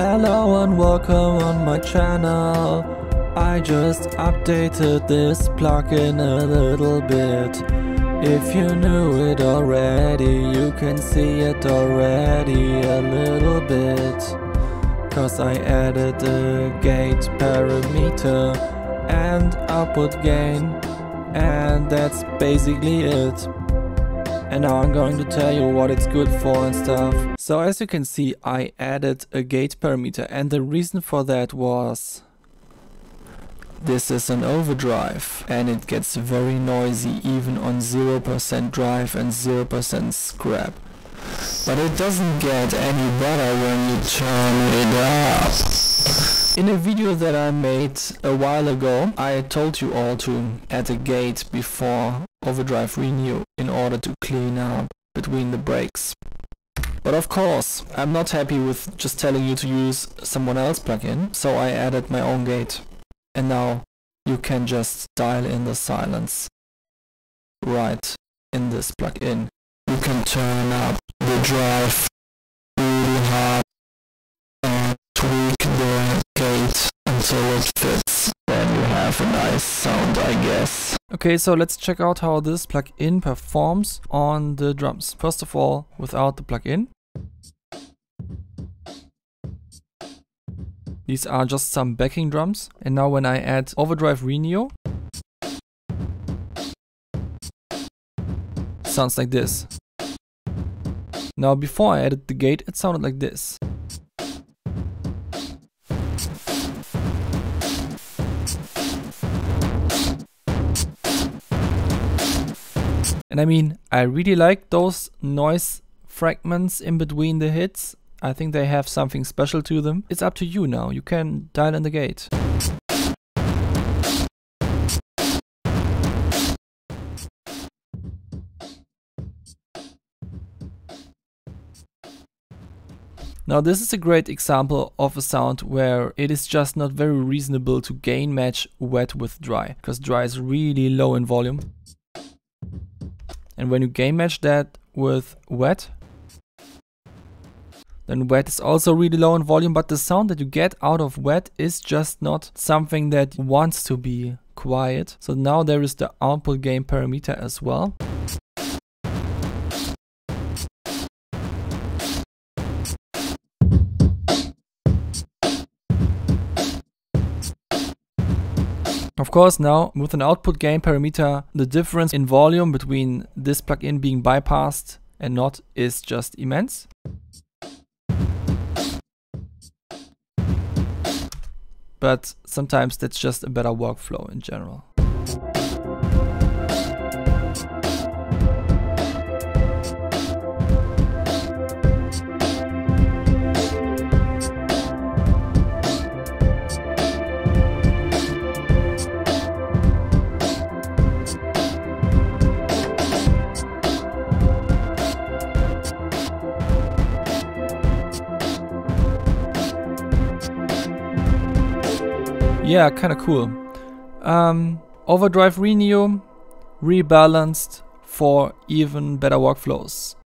Hello and welcome on my channel. I just updated this plugin a little bit. If you knew it already, you can see it already a little bit. Cause I added a gate parameter and output gain, and that's basically it. And now I'm going to tell you what it's good for and stuff. So as you can see, I added a gate parameter, and the reason for that was this is an overdrive and it gets very noisy even on 0% drive and 0% scrap. But it doesn't get any better when you turn it up. In a video that I made a while ago, I told you all to add a gate before Overdrive ReNEO in order to clean up between the breaks. But of course, I'm not happy with just telling you to use someone else's plugin, so I added my own gate. And now you can just dial in the silence right in this plugin. You can turn up the drive really hard and tweak the gate until it fits. Then you have a nice sound, I guess. Okay, so let's check out how this plugin performs on the drums. First of all, without the plugin. These are just some backing drums. And now when I add Overdrive ReNEO, sounds like this. Now before I added the gate, it sounded like this. And I mean, I really like those noise fragments in between the hits. I think they have something special to them. It's up to you now. You can dial in the gate. Now this is a great example of a sound where it is just not very reasonable to gain match wet with dry, because dry is really low in volume. And when you gain match that with wet, then wet is also really low in volume, but the sound that you get out of wet is just not something that wants to be quiet. So now there is the output gain parameter as well. Of course, now with an output gain parameter, the difference in volume between this plugin being bypassed and not is just immense. But sometimes that's just a better workflow in general. Yeah, kinda cool. Overdrive ReNEO rebalanced for even better workflows.